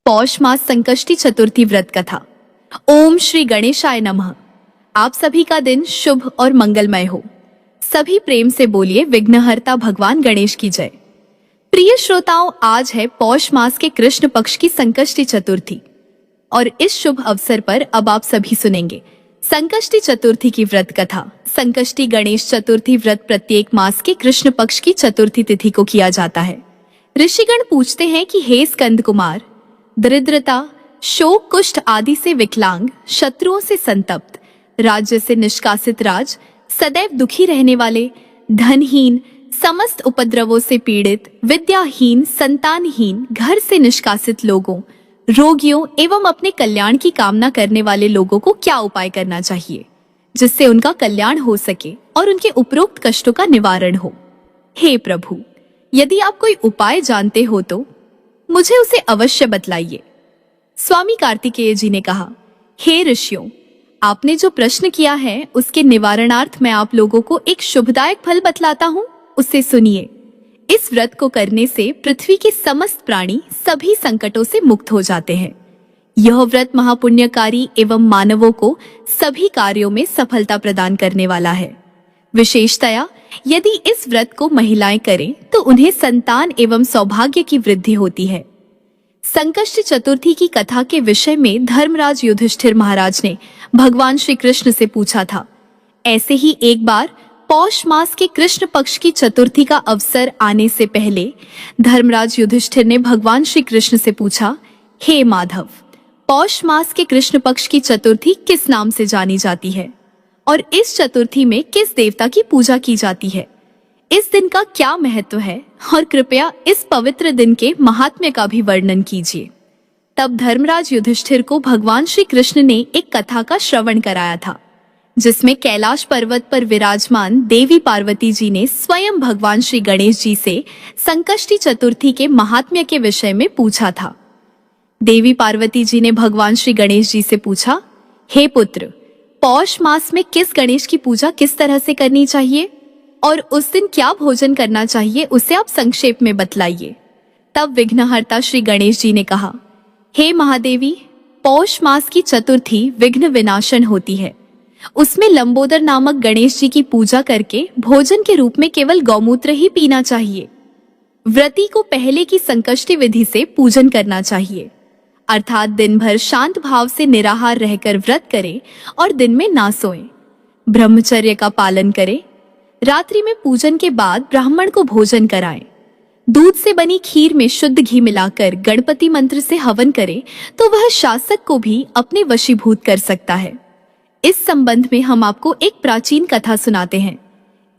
पौष मास संकष्टी चतुर्थी व्रत कथा। ओम श्री गणेशाय नमः। आप सभी का दिन शुभ और मंगलमय हो। सभी प्रेम से बोलिए विघ्नहर्ता भगवान गणेश की जय। प्रिय श्रोताओं, आज है पौष मास के कृष्ण पक्ष की संकष्टी चतुर्थी और इस शुभ अवसर पर अब आप सभी सुनेंगे संकष्टी चतुर्थी की व्रत कथा। संकष्टी गणेश चतुर्थी व्रत प्रत्येक मास के कृष्ण पक्ष की चतुर्थी तिथि को किया जाता है। ऋषिगण पूछते हैं कि हे स्कंद कुमार, दरिद्रता, शोक, कुष्ठ आदि से विकलांग, शत्रुओं से संतप्त, राज्य से निष्कासित राज, सदैव दुखी रहने वाले, धनहीन, समस्त उपद्रवों से पीड़ित, विद्याहीन, संतानहीन, घर से निष्कासित लोगों, रोगियों एवं अपने कल्याण की कामना करने वाले लोगों को क्या उपाय करना चाहिए जिससे उनका कल्याण हो सके और उनके उपरोक्त कष्टों का निवारण हो। हे प्रभु, यदि आप कोई उपाय जानते हो तो मुझे उसे अवश्य बतलाइए। स्वामी कार्तिकेय जी ने कहा, हे ऋषियों, आपने जो प्रश्न किया है उसके निवारणार्थ मैं आप लोगों को एक शुभदायक फल बतलाता हूँ, उसे सुनिए। इस व्रत को करने से पृथ्वी के समस्त प्राणी सभी संकटों से मुक्त हो जाते हैं। यह व्रत महापुण्यकारी एवं मानवों को सभी कार्यों में सफलता प्रदान करने वाला है। विशेषतया यदि इस व्रत को महिलाएं करें तो उन्हें संतान एवं सौभाग्य की वृद्धि होती है। संकष्टी चतुर्थी की कथा के विषय में धर्मराज युधिष्ठिर महाराज ने भगवान श्री कृष्ण से पूछा था। ऐसे ही एक बार पौष मास के कृष्ण पक्ष की चतुर्थी का अवसर आने से पहले धर्मराज युधिष्ठिर ने भगवान श्री कृष्ण से पूछा, हे माधव, पौष मास के कृष्ण पक्ष की चतुर्थी किस नाम से जानी जाती है और इस चतुर्थी में किस देवता की पूजा की जाती है? इस दिन का क्या महत्व है और कृपया इस पवित्र दिन के महात्म्य का भी वर्णन कीजिए। तब धर्मराज युधिष्ठिर को भगवान श्री कृष्ण ने एक कथा का श्रवण कराया था जिसमें कैलाश पर्वत पर विराजमान देवी पार्वती जी ने स्वयं भगवान श्री गणेश जी से संकष्टी चतुर्थी के महात्म्य के विषय में पूछा था। देवी पार्वती जी ने भगवान श्री गणेश जी से पूछा, हे पुत्र, पौष मास में किस गणेश की पूजा किस तरह से करनी चाहिए और उस दिन क्या भोजन करना चाहिए, उसे आप संक्षेप में बतलाइए। तब विघ्नहर्ता श्री गणेश जी ने कहा, हे महादेवी, पौष मास की चतुर्थी विघ्न विनाशन होती है। उसमें लंबोदर नामक गणेश जी की पूजा करके भोजन के रूप में केवल गौमूत्र ही पीना चाहिए। व्रती को पहले की संकष्टी विधि से पूजन करना चाहिए, अर्थात दिन भर शांत भाव से निराहार रहकर व्रत करें और दिन में ना सोएं। ब्रह्मचर्य का पालन करें। रात्रि में पूजन के बाद ब्राह्मण को भोजन कराएं। दूध से बनी खीर में शुद्ध घी मिलाकर गणपति मंत्र से हवन करें तो वह शासक को भी अपने वशीभूत कर सकता है। इस संबंध में हम आपको एक प्राचीन कथा सुनाते हैं।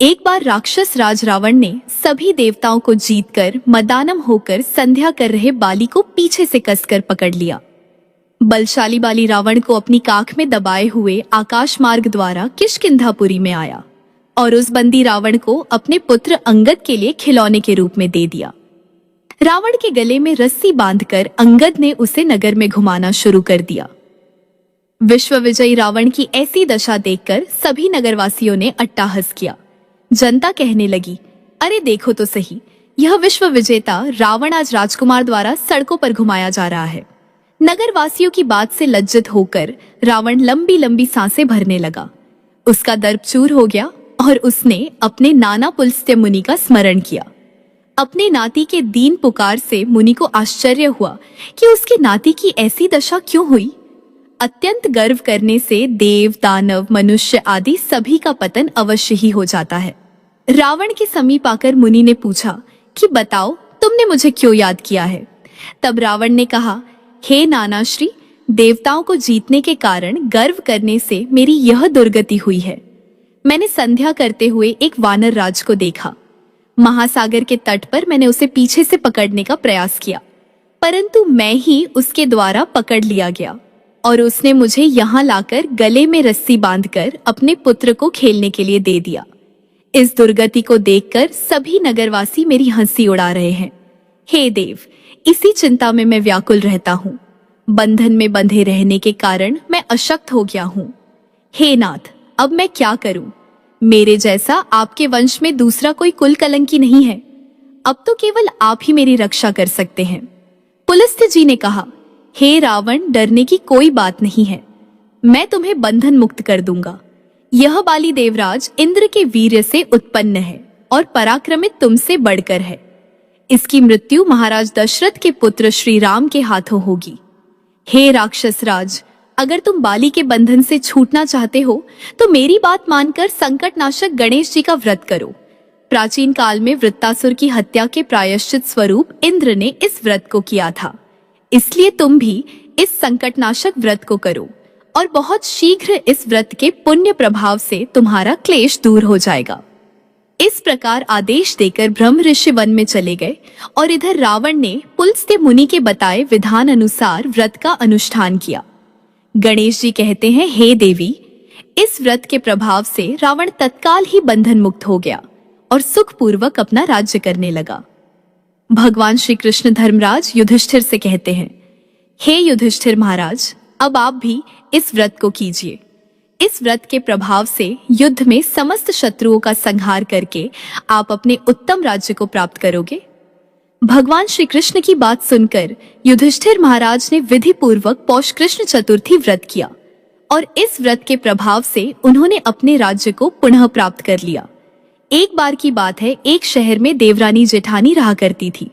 एक बार राक्षस राज रावण ने सभी देवताओं को जीतकर मदानम होकर संध्या कर रहे बाली को पीछे से कसकर पकड़ लिया। बलशाली बाली रावण को अपनी काख में दबाए हुए आकाश मार्ग द्वारा किष्किंधापुरी में आया और उस बंदी रावण को अपने पुत्र अंगद के लिए खिलौने के रूप में दे दिया। रावण के गले में रस्सी बांधकर अंगद ने उसे नगर में घुमाना शुरू कर दिया। विश्व विजयी रावण की ऐसी दशा देखकर सभी नगरवासियों ने अट्टाहस किया। जनता कहने लगी, अरे देखो तो सही, यह विश्व विजेता रावण आज राजकुमार द्वारा सड़कों पर घुमाया जा रहा है। नगरवासियों की बात से लज्जित होकर रावण लंबी लंबी सांसें भरने लगा। उसका दर्प चूर हो गया और उसने अपने नाना पुलस्त्य मुनि का स्मरण किया। अपने नाती के दीन पुकार से मुनि को आश्चर्य हुआ कि उसके नाती की ऐसी दशा क्यों हुई। अत्यंत गर्व करने से देव, दानव, मनुष्य आदि सभी का पतन अवश्य ही हो जाता है। रावण के समीप आकर मुनि ने पूछा कि बताओ, तुमने मुझे क्यों याद किया है? तब रावण ने कहा, हे नानाश्री, देवताओं को जीतने के कारण गर्व करने से मेरी यह दुर्गति हुई है। मैंने संध्या करते हुए एक वानर राज को देखा। महासागर के तट पर मैंने उसे पीछे से पकड़ने का प्रयास किया, परंतु मैं ही उसके द्वारा पकड़ लिया गया और उसने मुझे यहाँ लाकर गले में रस्सी बांधकर अपने पुत्र को खेलने के लिए दे दिया। इस दुर्गति को देखकर सभी नगरवासी मेरी हंसी उड़ा रहे हैं। हे देव, इसी चिंता में मैं व्याकुल रहता हूँ। बंधन में बंधे रहने के कारण मैं अशक्त हो गया हूँ। हे नाथ, अब मैं क्या करूं? मेरे जैसा आपके वंश में दूसरा कोई कुल कलंकी नहीं है। अब तो केवल आप ही मेरी रक्षा कर सकते हैं। पुलस्त्य जी ने कहा, हे रावण, डरने की कोई बात नहीं है, मैं तुम्हें बंधन मुक्त कर दूंगा। यह बाली देवराज इंद्र के वीर्य से उत्पन्न है और पराक्रमित तुमसे बढ़कर है। इसकी मृत्यु महाराज दशरथ के पुत्र श्री राम के हाथों होगी। हे राक्षस राज, अगर तुम बाली के बंधन से छूटना चाहते हो तो मेरी बात मानकर संकटनाशक गणेश जी का व्रत करो। प्राचीन काल में वृत्तासुर की हत्या के प्रायश्चित स्वरूप इंद्र ने इस व्रत को किया था, इसलिए तुम भी इस संकटनाशक व्रत को करो और बहुत शीघ्र इस व्रत के पुण्य प्रभाव से तुम्हारा क्लेश दूर हो जाएगा। इस प्रकार आदेश देकर ब्रह्म ऋषि वन में चले गए और इधर रावण ने पुलस्त्य मुनि के बताए विधान अनुसार व्रत का अनुष्ठान किया। गणेश जी कहते हैं, हे देवी, इस व्रत के प्रभाव से रावण तत्काल ही बंधन मुक्त हो गया और सुखपूर्वक अपना राज्य करने लगा। भगवान श्री कृष्ण धर्मराज युधिष्ठिर से कहते हैं, हे युधिष्ठिर महाराज, अब आप भी इस व्रत को कीजिए। इस व्रत के प्रभाव से युद्ध में समस्त शत्रुओं का संहार करके आप अपने उत्तम राज्य को प्राप्त करोगे। भगवान श्री कृष्ण की बात सुनकर युधिष्ठिर महाराज ने विधि पूर्वक पौष कृष्ण चतुर्थी व्रत किया और इस व्रत के प्रभाव से उन्होंने अपने राज्य को पुनः प्राप्त कर लिया। एक बार की बात है, एक शहर में देवरानी जेठानी रहा करती थी।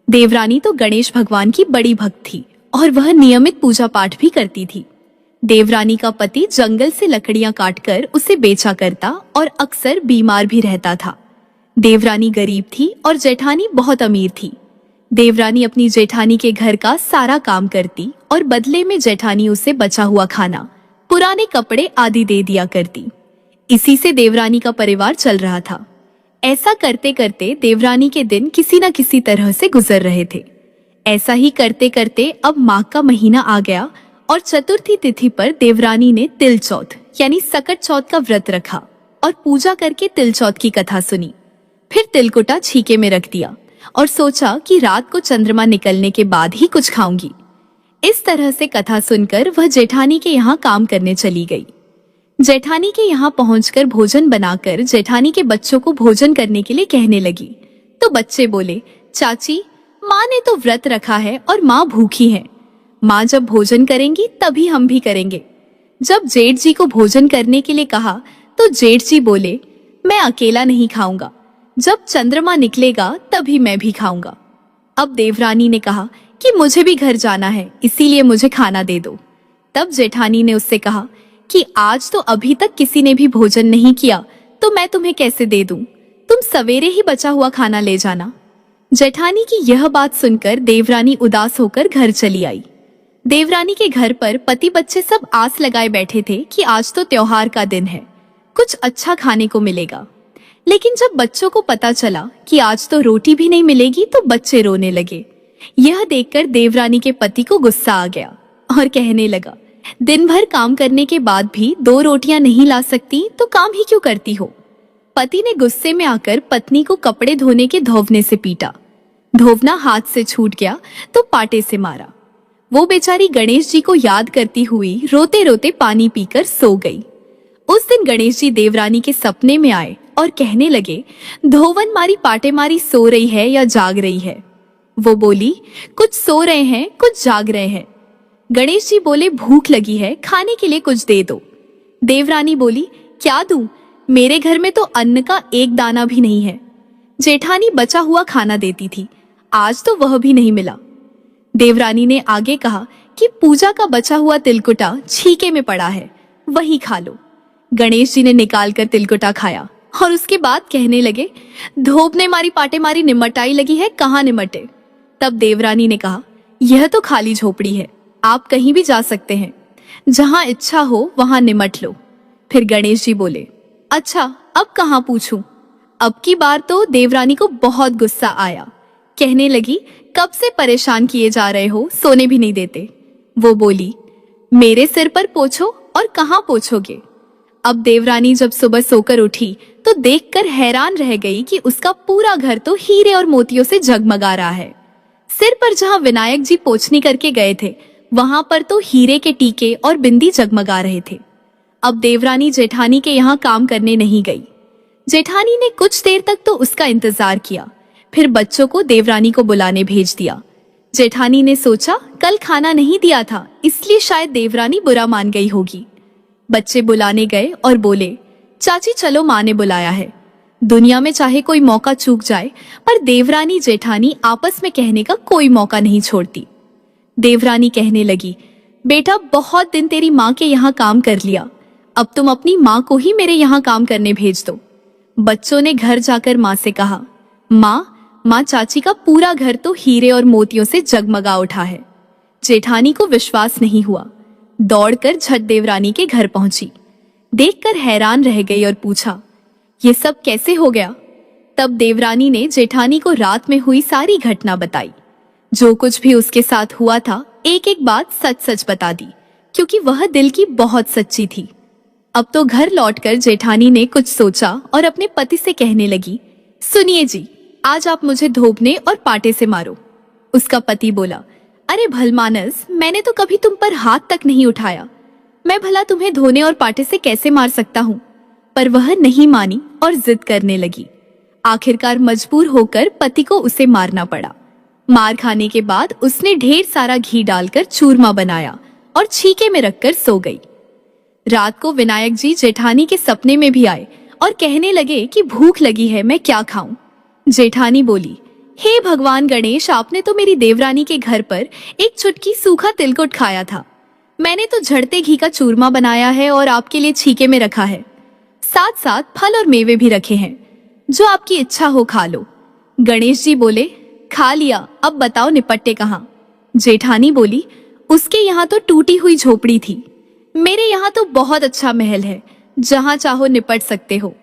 देवरानी तो गणेश भगवान की बड़ी भक्त थी और वह नियमित पूजा पाठ भी करती थी। देवरानी का पति जंगल से लकड़ियां काटकर उसे बेचा करता और अक्सर बीमार भी रहता था। देवरानी गरीब थी और जेठानी बहुत अमीर थी। देवरानी अपनी जेठानी के घर का सारा काम करती और बदले में जेठानी उसे बचा हुआ खाना, पुराने कपड़े आदि दे दिया करती। इसी से देवरानी का परिवार चल रहा था। ऐसा करते करते देवरानी के दिन किसी न किसी तरह से गुजर रहे थे। ऐसा ही करते करते अब माघ का महीना आ गया और चतुर्थी तिथि पर देवरानी ने तिल चौथ यानी सकट चौथ का व्रत रखा और पूजा करके तिल चौथ की कथा सुनी। फिर तिलकुटा छीके में रख दिया और सोचा कि रात को चंद्रमा निकलने के बाद ही कुछ खाऊंगी। इस तरह से कथा सुनकर वह जेठानी के यहाँ काम करने चली गई। जेठानी के यहाँ पहुंचकर भोजन बनाकर जेठानी के बच्चों को भोजन करने के लिए कहने लगी तो बच्चे बोले, चाची, माँ ने तो व्रत रखा है और माँ भूखी है। माँ जब भोजन करेंगी तभी हम भी करेंगे। जब जेठ जी को भोजन करने के लिए कहा तो जेठ जी बोले, मैं अकेला नहीं खाऊंगा, जब चंद्रमा निकलेगा तभी मैं भी खाऊंगा। अब देवरानी ने कहा कि मुझे भी घर जाना है, इसीलिए मुझे खाना दे दो। तब जेठानी ने उससे कहा कि आज तो अभी तक किसी ने भी भोजन नहीं किया तो मैं तुम्हें कैसे दे दूं, तुम सवेरे ही बचा हुआ खाना ले जाना। जेठानी की यह बात सुनकर देवरानी उदास होकर घर चली आई। देवरानी के घर पर पति बच्चे सब आस लगाए बैठे थे कि आज तो त्योहार का दिन है, कुछ अच्छा खाने को मिलेगा। लेकिन जब बच्चों को पता चला कि आज तो रोटी भी नहीं मिलेगी तो बच्चे रोने लगे। यह देखकर देवरानी के पति को गुस्सा आ गया और कहने लगा, दिन भर काम करने के बाद भी 2 रोटियां नहीं ला सकती तो काम ही क्यों करती हो। पति ने गुस्से में आकर पत्नी को कपड़े धोने के धोवने से पीटा। धोवना हाथ से छूट गया तो पाटे से मारा। वो बेचारी गणेश जी को याद करती हुई रोते रोते पानी पीकर सो गई। उस दिन गणेश जी देवरानी के सपने में आए और कहने लगे, धोवन मारी पाटे मारी सो रही है या जाग रही है। वो बोली, कुछ सो रहे हैं कुछ जाग रहे हैं। गणेश जी बोले, भूख लगी है, खाने के लिए कुछ दे दो। देवरानी बोली, क्या दूं, मेरे घर में तो अन्न का एक दाना भी नहीं है। जेठानी बचा हुआ खाना देती थी, आज तो वह भी नहीं मिला। देवरानी ने आगे कहा कि पूजा का बचा हुआ तिलकुटा छीके में पड़ा है, वही खा लो। गणेश जी ने निकालकर तिलकुटा खाया और उसके बाद कहने लगे, धोबने मारी पाटे मारी निमटाई लगी है, कहाँ निमटे। तब देवरानी ने कहा, यह तो खाली झोपड़ी है, आप कहीं भी जा सकते हैं, जहां इच्छा हो वहां निमट लो। फिर गणेश जी बोले, अच्छा अब कहाँ पूछूं। अब की बार तो देवरानी को बहुत गुस्सा आया। कहने लगी, कब से परेशान किए जा रहे हो, सोने भी नहीं देते। वो बोली, मेरे सिर पर पोछो और कहाँ पोछोगे। अब देवरानी जब सुबह सोकर उठी तो देखकर हैरान रह गई कि उसका पूरा घर तो हीरे और मोतियों से जगमगा रहा है। सिर पर जहाँ विनायक जी पोछनी करके गए थे वहां पर तो हीरे के टीके और बिंदी जगमगा रहे थे। अब देवरानी जेठानी के यहाँ काम करने नहीं गई। जेठानी ने कुछ देर तक तो उसका इंतजार किया, फिर बच्चों को देवरानी को बुलाने भेज दिया। जेठानी ने सोचा कल खाना नहीं दिया था, इसलिए शायद देवरानी बुरा मान गई होगी। बच्चे बुलाने गए और बोले, चाची चलो, माँ ने बुलाया है। दुनिया में चाहे कोई मौका चूक जाए, पर देवरानी जेठानी आपस में कहने का कोई मौका नहीं छोड़ती। देवरानी कहने लगी, बेटा बहुत दिन तेरी माँ के यहाँ काम कर लिया, अब तुम अपनी माँ को ही मेरे यहाँ काम करने भेज दो। बच्चों ने घर जाकर माँ से कहा, माँ चाची का पूरा घर तो हीरे और मोतियों से जगमगा उठा है। जेठानी को विश्वास नहीं हुआ, दौड़कर झट देवरानी के घर पहुंची। देखकर हैरान रह गई और पूछा, ये सब कैसे हो गया? तब देवरानी ने जेठानी को रात में हुई सारी घटना बताई। जो कुछ भी उसके साथ हुआ था एक एक बात सच सच बता दी, क्योंकि वह दिल की बहुत सच्ची थी। अब तो घर लौटकर जेठानी ने कुछ सोचा और अपने पति से कहने लगी, सुनिए जी, आज आप मुझे धोबने और पाटे से मारो। उसका पति बोला, अरे भलमानस, मैंने तो कभी तुम पर हाथ तक नहीं उठाया, मैं भला तुम्हें धोने और पाटे से कैसे मार सकता हूँ? पर वह नहीं मानी और जिद करने लगी। आखिरकार मजबूर होकर पति को उसे मारना पड़ा। मार खाने के बाद उसने ढेर सारा घी डालकर चूरमा बनाया और छीके में रखकर सो गई। रात को विनायक जी जेठानी के सपने में भी आए और कहने लगे कि भूख लगी है, मैं क्या खाऊं? जेठानी बोली, हे भगवान गणेश, आपने तो मेरी देवरानी के घर पर एक चुटकी सूखा तिलकुट खाया था, मैंने तो झड़ते घी का चूरमा बनाया है और आपके लिए छीके में रखा है, साथ साथ फल और मेवे भी रखे हैं, जो आपकी इच्छा हो खा लो। गणेश जी बोले, खा लिया, अब बताओ निपट्टे कहाँ? जेठानी बोली, उसके यहाँ तो टूटी हुई झोपड़ी थी, मेरे यहाँ तो बहुत अच्छा महल है, जहाँ चाहो निपट सकते हो।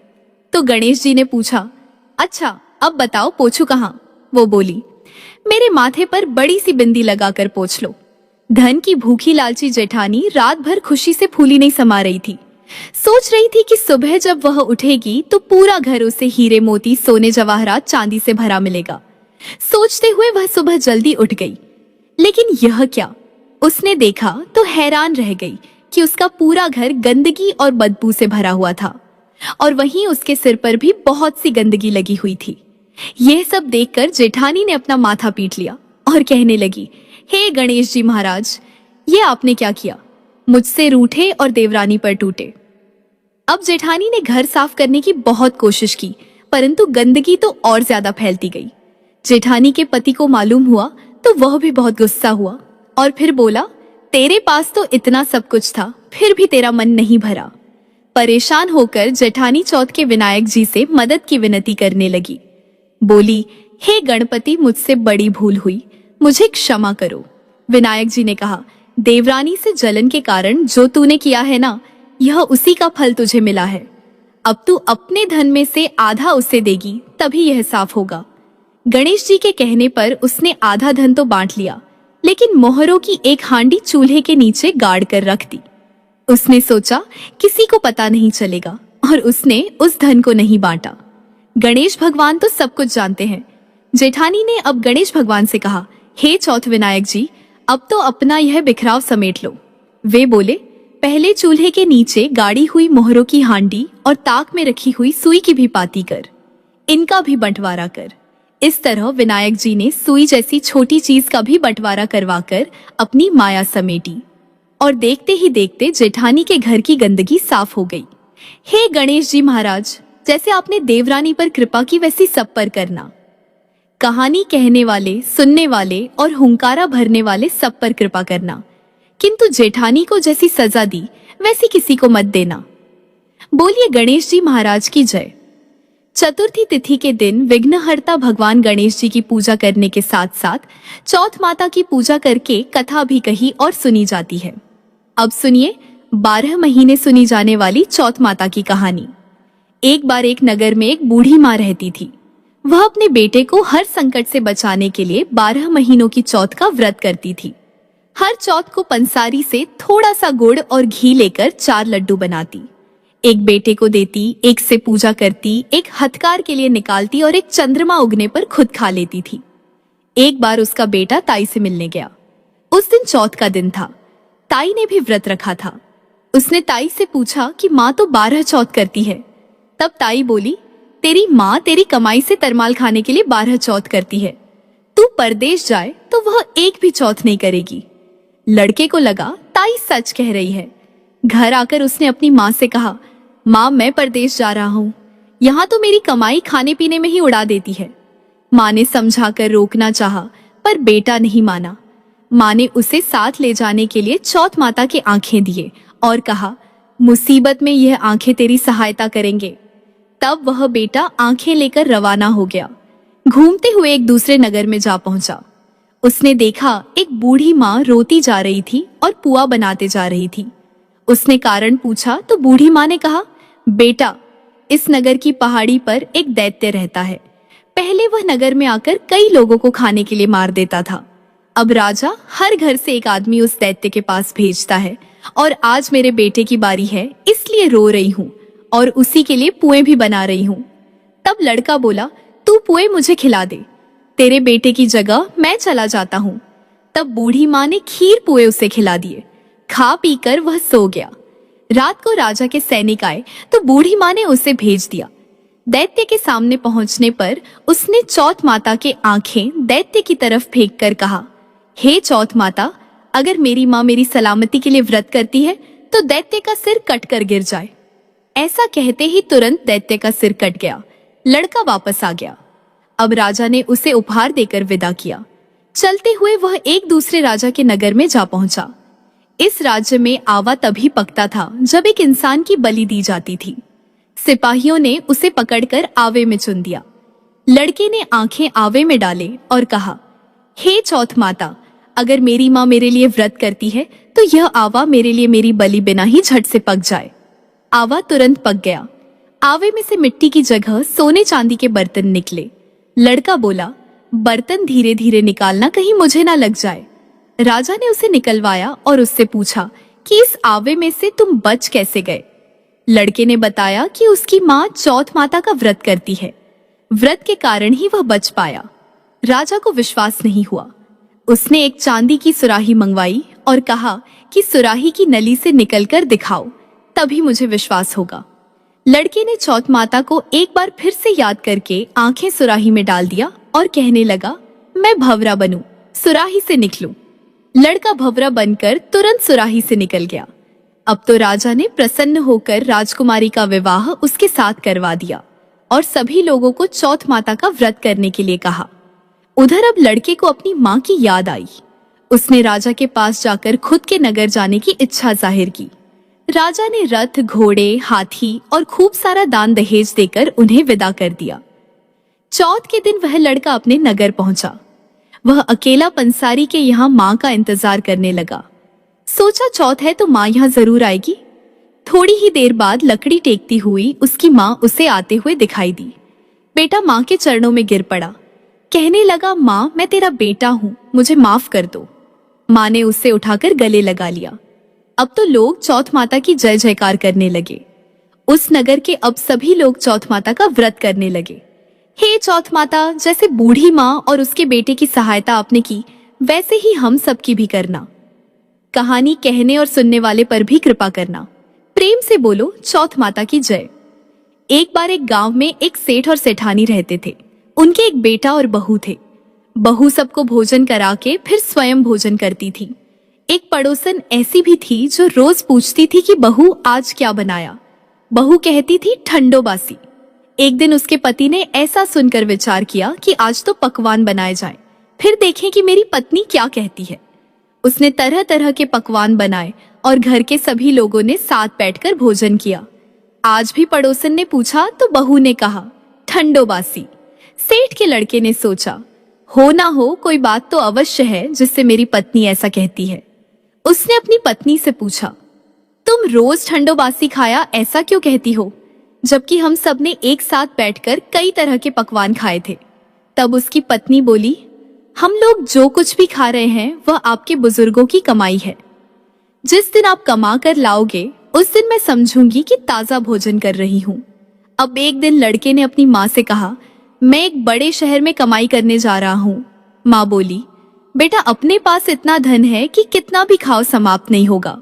तो गणेश जी ने पूछा, अच्छा अब बताओ पोछू कहाँ? वो बोली, मेरे माथे पर बड़ी सी बिंदी लगाकर पोछ लो। धन की भूखी लालची जेठानी रात भर खुशी से फूली नहीं समा रही थी। सोच रही थी कि सुबह जब वह उठेगी तो पूरा घर उसे हीरे मोती सोने जवाहरात चांदी से भरा मिलेगा। सोचते हुए वह सुबह जल्दी उठ गई, लेकिन यह क्या, उसने देखा तो हैरान रह गई कि उसका पूरा घर गंदगी और बदबू से भरा हुआ था और वहीं उसके सिर पर भी बहुत सी गंदगी लगी हुई थी। यह सब देखकर जेठानी ने अपना माथा पीट लिया और कहने लगी, हे गणेश जी महाराज, ये आपने क्या किया? मुझसे रूठे और देवरानी पर टूटे। अब जेठानी ने घर साफ करने की बहुत कोशिश की, परंतु गंदगी तो और ज्यादा फैलती गई। जेठानी के पति को मालूम हुआ तो वह भी बहुत गुस्सा हुआ और फिर बोला, तेरे पास तो इतना सब कुछ था, फिर भी तेरा मन नहीं भरा। परेशान होकर जेठानी चौथ के विनायक जी से मदद की विनती करने लगी। बोली, हे गणपति, मुझसे बड़ी भूल हुई, मुझे क्षमा करो। विनायक जी ने कहा, देवरानी से जलन के कारण जो तूने किया है ना, यह उसी का फल तुझे मिला है। अब तू अपने धन में से आधा उसे देगी, तभी यह साफ होगा। गणेश जी के कहने पर उसने आधा धन तो बांट लिया, लेकिन मोहरों की एक हांडी चूल्हे के नीचे गाड़ कर रख दी। उसने सोचा किसी को पता नहीं चलेगा और उसने उस धन को नहीं बांटा। गणेश भगवान तो सब कुछ जानते हैं। जेठानी ने अब गणेश भगवान से कहा, हे चौथ विनायक जी, अब तो अपना यह बिखराव समेट लो। वे बोले, पहले चूल्हे के नीचे गाड़ी हुई मोहरों की हांडी और ताक में रखी हुई सुई की भी पाती कर, इनका भी बंटवारा कर। इस तरह विनायक जी ने सुई जैसी छोटी चीज का भी बंटवारा करवाकर अपनी माया समेटी और देखते ही देखते जेठानी के घर की गंदगी साफ हो गई। हे गणेश जी महाराज, जैसे आपने देवरानी पर कृपा की वैसी सब पर करना। कहानी कहने वाले, सुनने वाले और हुंकारा भरने वाले सब पर कृपा करना, किंतु जेठानी को जैसी सजा दी वैसी किसी को मत देना। बोलिए गणेश जी महाराज की जय। चतुर्थी तिथि के दिन विघ्नहर्ता भगवान गणेश जी की पूजा करने के साथ साथ चौथ माता की पूजा करके कथा भी कही और सुनी जाती है। अब सुनिए 12 महीने सुनी जाने वाली चौथ माता की कहानी। एक बार एक नगर में एक बूढ़ी माँ रहती थी। वह अपने बेटे को हर संकट से बचाने के लिए 12 महीनों की चौथ का व्रत करती थी। हर चौथ को पंसारी से थोड़ा सा गुड़ और घी लेकर 4 लड्डू बनाती, एक बेटे को देती, एक से पूजा करती, एक हथकार के लिए निकालती और एक चंद्रमा उगने पर खुद खा लेती थी। एक बार उसका बेटा ताई से मिलने गया। उस दिन चौथ का दिन था। ताई ने भी व्रत रखा था। उसने ताई से पूछा कि माँ तो 12 चौथ करती है। तब ताई बोली, तेरी माँ तेरी कमाई से तरमाल खाने के लिए 12 चौथ करती है, तू परदेश जाए तो वह एक भी चौथ नहीं करेगी। लड़के को लगा ताई सच कह रही है। घर आकर उसने अपनी माँ से कहा, माँ मैं परदेश जा रहा हूँ, यहाँ तो मेरी कमाई खाने पीने में ही उड़ा देती है। माँ ने समझाकर रोकना चाहा, पर बेटा नहीं माना। माँ ने उसे साथ ले जाने के लिए चौथ माता के आंखें दिए और कहा, मुसीबत में यह आंखें तेरी सहायता करेंगे। तब वह बेटा आंखें लेकर रवाना हो गया। घूमते हुए एक दूसरे नगर में जा पहुंचा। उसने देखा एक बूढ़ी माँ रोती जा रही थी और पुआ बनाते जा रही थी। उसने कारण पूछा तो बूढ़ी माँ ने कहा, बेटा इस नगर की पहाड़ी पर एक दैत्य रहता है। पहले वह नगर में आकर कई लोगों को खाने के लिए मार देता था। अब राजा हर घर से एक आदमी उस दैत्य के पास भेजता है और आज मेरे बेटे की बारी है, इसलिए रो रही हूँ और उसी के लिए पुए भी बना रही हूँ। तब लड़का बोला, तू पुए मुझे खिला दे, तेरे बेटे की जगह मैं चला जाता हूँ। तब बूढ़ी माँ ने खीर पुए उसे खिला दिए। खा पी कर वह सो गया। रात को राजा के सैनिक आए तो बूढ़ी माँ ने उसे भेज दिया। दैत्य के सामने पहुंचने पर उसने चौथ माता के आंखें दैत्य की तरफ फेंक कर कहा, हे चौथ माता, अगर मेरी माँ मेरी सलामती के लिए व्रत करती है तो दैत्य का सिर कट कर गिर जाए। ऐसा कहते ही तुरंत दैत्य का सिर कट गया। लड़का वापस आ गया। अब राजा ने उसे उपहार देकर विदा किया। चलते हुए वह एक दूसरे राजा के नगर में जा पहुंचा। इस राज्य में आवा तभी पकता था जब एक इंसान की बलि दी जाती थी। सिपाहियों ने उसे पकड़कर आवे में चुन दिया। लड़के ने आंखें आवे में डाले और कहा, हे चौथ माता, अगर मेरी माँ मेरे लिए व्रत करती है तो यह आवा मेरे लिए मेरी बलि बिना ही झट से पक जाए। आवा तुरंत पक गया। आवे में से मिट्टी की जगह सोने चांदी के बर्तन निकले। लड़का बोला, बर्तन धीरे धीरे निकालना, कहीं मुझे ना लग जाए। राजा ने उसे निकलवाया और उससे पूछा कि इस आवे में से तुम बच कैसे गए। लड़के ने बताया कि उसकी माँ चौथ माता का व्रत करती है, व्रत के कारण ही वह बच पाया। राजा को विश्वास नहीं हुआ। उसने एक चांदी की सुराही मंगवाई और कहा कि सुराही की नली से निकलकर दिखाओ, तभी मुझे विश्वास होगा। लड़के ने चौथ माता को एक बार फिर से याद करके आंखें सुराही में डाल दिया और कहने लगा, मैं भंवरा बनूं, सुराही से निकलूं। लड़का भंवरा बनकर तुरंत सुराही से निकल गया। अब तो राजा ने प्रसन्न होकर राजकुमारी का विवाह उसके साथ करवा दिया और सभी लोगों को चौथ माता का व्रत करने के लिए कहा। उधर अब लड़के को अपनी माँ की याद आई। उसने राजा के पास जाकर खुद के नगर जाने की इच्छा जाहिर की। राजा ने रथ, घोड़े, हाथी और खूब सारा दान दहेज देकर उन्हें विदा कर दिया। चौथ के दिन वह लड़का अपने नगर पहुंचा। वह अकेला पंसारी के यहाँ माँ का इंतजार करने लगा। सोचा चौथ है तो माँ यहाँ जरूर आएगी। थोड़ी ही देर बाद लकड़ी टेकती हुई उसकी माँ उसे आते हुए दिखाई दी। बेटा माँ के चरणों में गिर पड़ा। कहने लगा, माँ मैं तेरा बेटा हूँ, मुझे माफ कर दो। माँ ने उसे उठाकर गले लगा लिया। अब तो लोग चौथ माता की जय जयकार करने लगे। उस नगर के अब सभी लोग चौथ माता का व्रत करने लगे। हे चौथ माता, जैसे बूढ़ी माँ और उसके बेटे की सहायता आपने की, वैसे ही हम सबकी भी करना। कहानी कहने और सुनने वाले पर भी कृपा करना। प्रेम से बोलो चौथ माता की जय। एक बार एक गांव में एक सेठ और सेठानी रहते थे। उनके एक बेटा और बहू थे। बहू सबको भोजन करा के फिर स्वयं भोजन करती थी। एक पड़ोसन ऐसी भी थी जो रोज पूछती थी कि बहू आज क्या बनाया। बहू कहती थी ठंडो बासी। एक दिन उसके पति ने ऐसा सुनकर विचार किया कि आज तो पकवान बनाए जाएं, फिर देखें कि मेरी पत्नी क्या कहती है। उसने तरह तरह के पकवान बनाए और घर के सभी लोगों ने साथ बैठकर भोजन किया। आज भी पड़ोसन ने पूछा तो बहू ने कहा ठंडो बासी। सेठ के लड़के ने सोचा, हो ना हो कोई बात तो अवश्य है जिससे मेरी पत्नी ऐसा कहती है। उसने अपनी पत्नी से पूछा, तुम रोज ठंडो बासी खाया ऐसा क्यों कहती हो, जबकि हम सब ने एक साथ बैठकर कई तरह के पकवान खाए थे। तब उसकी पत्नी बोली, हम लोग जो कुछ भी खा रहे हैं वह आपके बुजुर्गों की कमाई है। जिस दिन आप कमा कर लाओगे उस दिन मैं समझूंगी कि ताजा भोजन कर रही हूँ। अब एक दिन लड़के ने अपनी माँ से कहा, मैं एक बड़े शहर में कमाई करने जा रहा हूँ। माँ बोली, बेटा अपने पास इतना धन है कि कितना भी खाओ समाप्त नहीं होगा।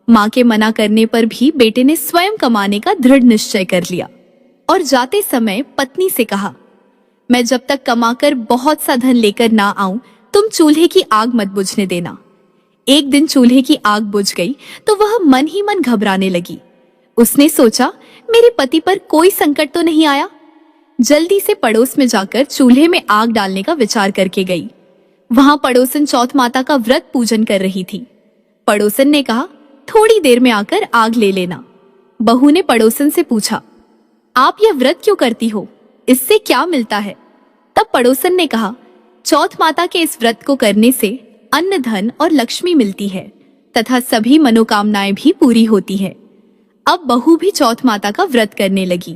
माँ के मना करने पर भी बेटे ने स्वयं कमाने का दृढ़ निश्चय कर लिया और जाते समय पत्नी से कहा, मैं जब तक कमाकर बहुत सा धन लेकर ना आऊं, तुम चूल्हे की आग मत बुझने देना। एक दिन चूल्हे की आग बुझ गई तो वह मन ही मन घबराने लगी। उसने सोचा, मेरे पति पर कोई संकट तो नहीं आया। जल्दी से पड़ोस में जाकर चूल्हे में आग डालने का विचार करके गई। वहां पड़ोसन चौथ माता का व्रत पूजन कर रही थी। पड़ोसन ने कहा, थोड़ी देर में आकर आग ले लेना। बहू ने पड़ोसन से पूछा, आप यह व्रत क्यों करती हो, इससे क्या मिलता है? तब पड़ोसन ने कहा, चौथ माता के इस व्रत को करने से अन्न धन और लक्ष्मी मिलती है तथा सभी मनोकामनाएं भी पूरी होती है। अब बहू भी चौथ माता का व्रत करने लगी।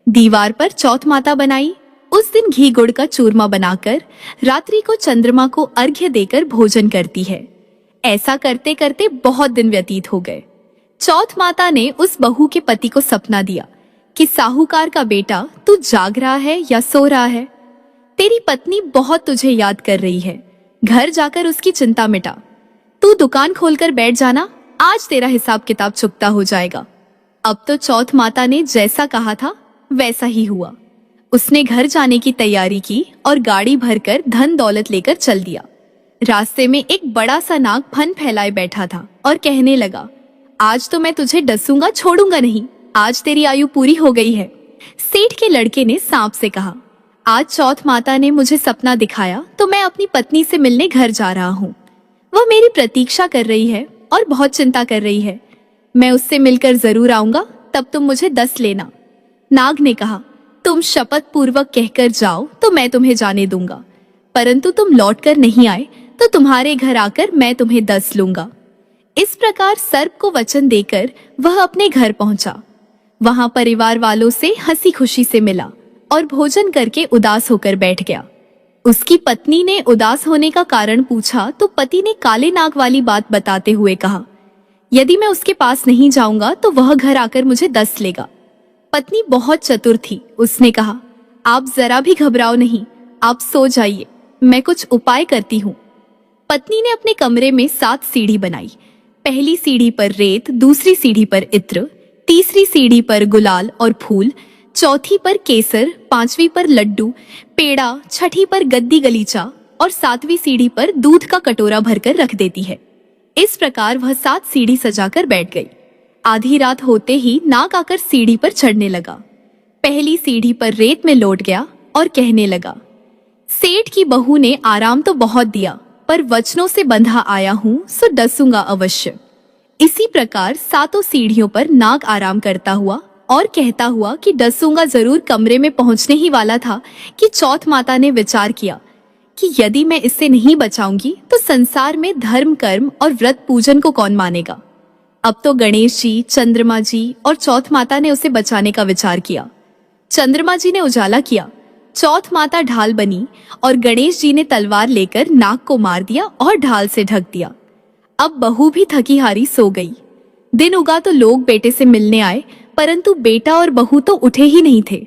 दीवार पर चौथ माता बनाई। उस दिन घी गुड़ का चूरमा बनाकर रात्रि को चंद्रमा को अर्घ्य देकर भोजन करती है। ऐसा करते करते बहुत दिन व्यतीत हो गए। चौथ माता ने उस बहू के पति को सपना दिया कि साहूकार का बेटा, तू जाग रहा है या सो रहा है? तेरी पत्नी बहुत तुझे याद कर रही है, घर जाकर उसकी चिंता मिटा। तू दुकान खोलकर बैठ जाना, आज तेरा हिसाब किताब चुकता हो जाएगा। अब तो चौथ माता ने जैसा कहा था वैसा ही हुआ। उसने घर जाने की तैयारी की और गाड़ी भरकर धन दौलत लेकर चल दिया। रास्ते में एक बड़ा सा नाग फन फैलाए बैठा था और कहने लगा, आज तो मैं तुझे डसूंगा, छोड़ूंगा नहीं, आज तेरी आयु पूरी हो गई है। सेठ के लड़के ने सांप से कहा, आज चौथ माता ने मुझे सपना दिखाया तो मैं अपनी पत्नी से मिलने घर जा रहा हूँ। वह मेरी प्रतीक्षा कर रही है और बहुत चिंता कर रही है। मैं उससे मिलकर जरूर आऊंगा, तब तुम मुझे 10 लेना। नाग ने कहा, तुम शपथ पूर्वक कहकर जाओ तो मैं तुम्हें जाने दूंगा, परंतु तुम लौटकर नहीं आए तो तुम्हारे घर आकर मैं तुम्हें 10 लूंगा। इस प्रकार सर्प को वचन देकर वह अपने घर पहुंचा। वहां परिवार वालों से हंसी खुशी से मिला और भोजन करके उदास होकर बैठ गया। उसकी पत्नी ने उदास होने का कारण पूछा तो पति ने काले नाग वाली बात बताते हुए कहा, यदि मैं उसके पास नहीं जाऊंगा तो वह घर आकर मुझे 10 लेगा। पत्नी बहुत चतुर थी। उसने कहा, आप जरा भी घबराओ नहीं, आप सो जाइए, मैं कुछ उपाय करती हूँ। पत्नी ने अपने कमरे में 7 सीढ़ी बनाई। पहली सीढ़ी पर रेत, दूसरी सीढ़ी पर इत्र, तीसरी सीढ़ी पर गुलाल और फूल, चौथी पर केसर, 5वीं पर लड्डू, पेड़ा, छठी पर गद्दी गलीचा और 7वीं सीढ़ी पर दूध का कटोरा भरकर रख देती है। इस प्रकार वह 7 सीढ़ी सजाकर बैठ गई। आधी रात होते ही नाग आकर सीढ़ी पर चढ़ने लगा। पहली सीढ़ी पर रेत में लौट गया और कहने लगा, सेठ की बहू ने आराम तो बहुत दिया, पर वचनों से बंधा आया हूँ सो डसूंगा अवश्य। इसी प्रकार 7 सीढ़ियों पर नाग आराम करता हुआ और कहता हुआ कि डसूंगा जरूर कमरे में पहुंचने ही वाला था कि चौथ माता ने विचार किया कि यदि मैं इससे नहीं बचाऊंगी तो संसार में धर्म, कर्म और व्रत पूजन को कौन मानेगा। अब तो गणेश जी, चंद्रमा जी और चौथ माता ने उसे बचाने का विचार किया। चंद्रमा जी ने उजाला किया, चौथ माता ढाल बनी और गणेश जी ने तलवार लेकर नाग को मार दिया और ढाल से ढक दिया। अब बहू भी थकी हारी सो गई। दिन उगा तो लोग बेटे से मिलने आए, परंतु बेटा और बहू तो उठे ही नहीं थे।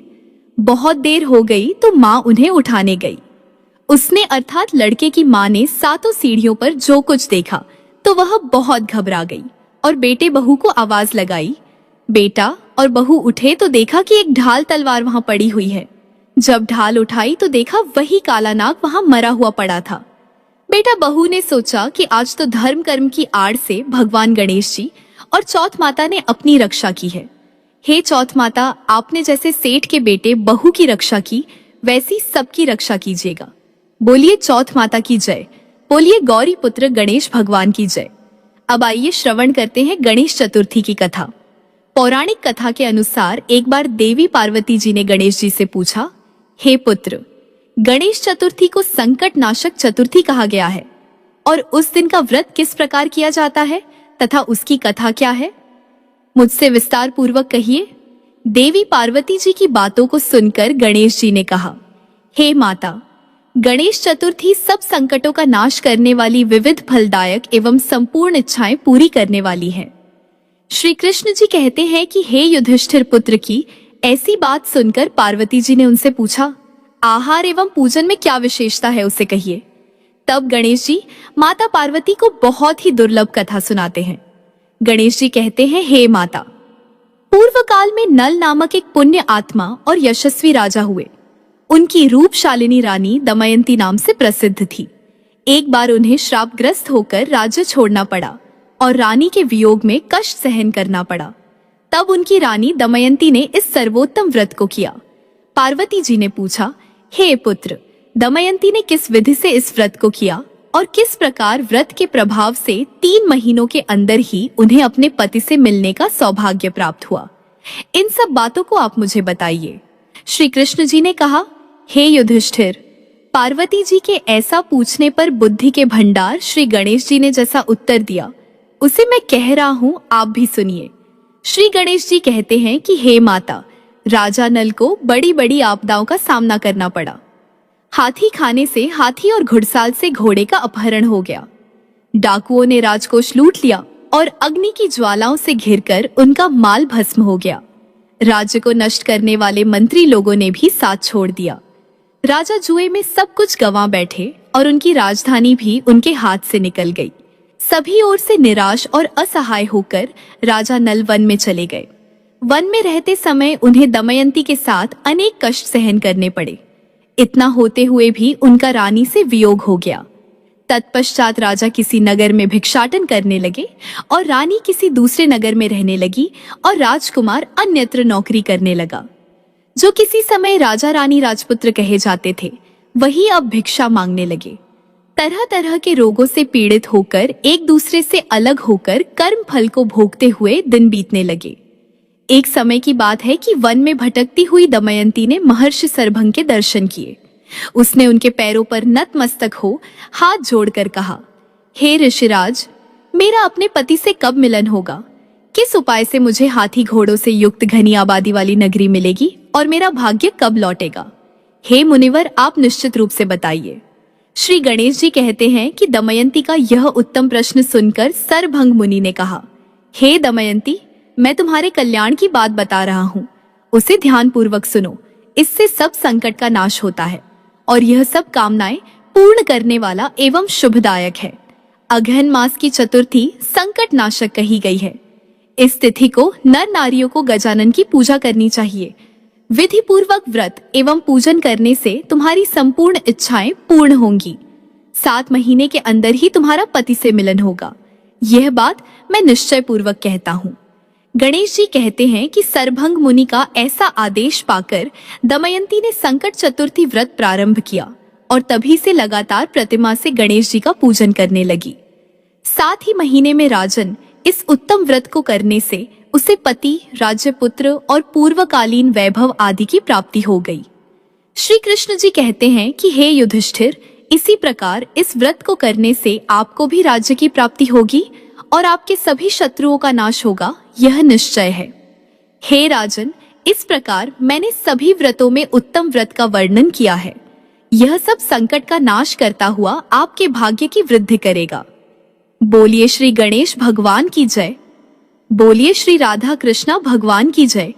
बहुत देर हो गई तो माँ उन्हें उठाने गई। उसने अर्थात लड़के की माँ ने 7 सीढ़ियों पर जो कुछ देखा तो वह बहुत घबरा गई और बेटे बहू को आवाज लगाई। बेटा और बहू उठे तो देखा कि एक ढाल तलवार वहां पड़ी हुई है। जब ढाल उठाई तो देखा वही काला नाग वहां मरा हुआ पड़ा था। बेटा बहू ने सोचा कि आज तो धर्म कर्म की आड़ से भगवान गणेश जी और चौथ माता ने अपनी रक्षा की है। हे चौथ माता, आपने जैसे सेठ के बेटे बहू की रक्षा की, वैसी सबकी रक्षा कीजिएगा। बोलिए चौथ माता की जय, बोलिए गौरी पुत्र गणेश भगवान की जय। अब आइए श्रवण करते हैं गणेश चतुर्थी की कथा। पौराणिक कथा के अनुसार एक बार देवी पार्वती जी ने गणेश जी से पूछा, हे पुत्र, गणेश चतुर्थी को संकट नाशक चतुर्थी कहा गया है और उस दिन का व्रत किस प्रकार किया जाता है तथा उसकी कथा क्या है? मुझसे विस्तार पूर्वक कहिए। देवी पार्वती जी की बातों को सुनकर गणेश जी ने कहा, हे माता, गणेश चतुर्थी सब संकटों का नाश करने वाली विविध फलदायक एवं संपूर्ण इच्छाएं पूरी करने वाली है। श्री कृष्ण जी कहते हैं कि हे युधिष्ठिर पुत्र की ऐसी बात सुनकर पार्वती जी ने उनसे पूछा, आहार एवं पूजन में क्या विशेषता है उसे कहिए। तब गणेश जी माता पार्वती को बहुत ही दुर्लभ कथा सुनाते हैं। गणेश जी कहते हैं, हे माता, पूर्व काल में नल नामक एक पुण्य आत्मा और यशस्वी राजा हुए। उनकी रूपशालिनी रानी दमयंती नाम से प्रसिद्ध थी। एक बार उन्हें श्रापग्रस्त होकर राज्य छोड़ना पड़ा और रानी के वियोग में कष्ट सहन करना पड़ा। तब उनकी रानी दमयंती ने इस सर्वोत्तम व्रत को किया। पार्वती जी ने पूछा, हे पुत्र, दमयंती ने किस विधि से इस व्रत को किया और किस प्रकार व्रत के प्रभाव से 3 महीनों के अंदर ही उन्हें अपने पति से मिलने का सौभाग्य प्राप्त हुआ? इन सब बातों को आप मुझे बताइए। श्री कृष्ण जी ने कहा, हे युधिष्ठिर, पार्वती जी के ऐसा पूछने पर बुद्धि के भंडार श्री गणेश जी ने जैसा उत्तर दिया उसे मैं कह रहा हूँ, आप भी सुनिए। श्री गणेश जी कहते हैं कि हे माता, राजा नल को बड़ी बड़ी आपदाओं का सामना करना पड़ा। हाथी खाने से हाथी और घुड़साल से घोड़े का अपहरण हो गया। डाकुओं ने राजकोष लूट लिया और अग्नि की ज्वालाओं से घिरकर उनका माल भस्म हो गया। राज्य को नष्ट करने वाले मंत्री लोगों ने भी साथ छोड़ दिया। राजा जुए में सब कुछ गंवा बैठे और उनकी राजधानी भी उनके हाथ से निकल गई। सभी ओर से निराश और असहाय होकर राजा नल वन में चले गए। वन में रहते समय उन्हें दमयंती के साथ अनेक कष्ट सहन करने पड़े। इतना होते हुए भी उनका रानी से वियोग हो गया। तत्पश्चात राजा किसी नगर में भिक्षाटन करने लगे और रानी किसी दूसरे नगर में रहने लगी और राजकुमार अन्यत्र नौकरी करने लगा। जो किसी समय राजा रानी राजपुत्र कहे जाते थे, वही अब भिक्षा मांगने लगे। तरह तरह के रोगों से पीड़ित होकर एक दूसरे से अलग होकर कर्म फल को भोगते हुए दिन बीतने लगे। एक समय की बात है कि वन में भटकती हुई दमयंती ने महर्षि सरभंग के दर्शन किए। उसने उनके पैरों पर नतमस्तक हो हाथ जोड़कर कहा, हे ऋषिराज, मेरा अपने पति से कब मिलन होगा? किस उपाय से मुझे हाथी घोड़ों से युक्त घनी आबादी वाली नगरी मिलेगी और मेरा भाग्य कब लौटेगा? हे मुनिवर, आप निश्चित रूप से बताइए। श्री गणेश जी कहते हैं कि दमयंती का यह उत्तम प्रश्न सुनकर सरभंग मुनि ने कहा, हे दमयंती, मैं तुम्हारे कल्याण की बात बता रहा हूँ, उसे ध्यान पूर्वक सुनो। इससे सब संकट का नाश होता है और यह सब कामनाएं पूर्ण करने वाला एवं शुभदायक है। अगहन मास की चतुर्थी संकट नाशक कही गई है। इस तिथि को नर नारियों को गजानन की पूजा करनी चाहिए। विधि पूर्वक व्रत एवं पूजन करने से तुम्हारी संपूर्ण इच्छाएं पूर्ण होंगी। 7 महीने के अंदर ही तुम्हारा पति से मिलन होगा। यह बात मैं निश्चय पूर्वक कहता हूँ। गणेश जी कहते हैं कि सरभंग मुनि का ऐसा आदेश पाकर दमयंती ने संकट चतुर्थी व्रत प्रारंभ किया और तभी से लगातार प्रतिमा से गणेश जी का पूजन करने लगी। 7 ही महीने में राजन, इस उत्तम व्रत को करने से उसे पति, राज्यपुत्र और पूर्वकालीन वैभव आदि की प्राप्ति हो गई। श्री कृष्ण जी कहते हैं कि हे युधिष्ठिर, इसी प्रकार इस व्रत को करने से आपको भी राज्य की प्राप्ति होगी और आपके सभी शत्रुओं का नाश होगा, यह निश्चय है। हे राजन, इस प्रकार मैंने सभी व्रतों में उत्तम व्रत का वर्णन किया है। यह सब संकट का नाश करता हुआ आपके भाग्य की वृद्धि करेगा। बोलिए श्री गणेश भगवान की जय। बोलिए श्री राधा कृष्णा भगवान की जय।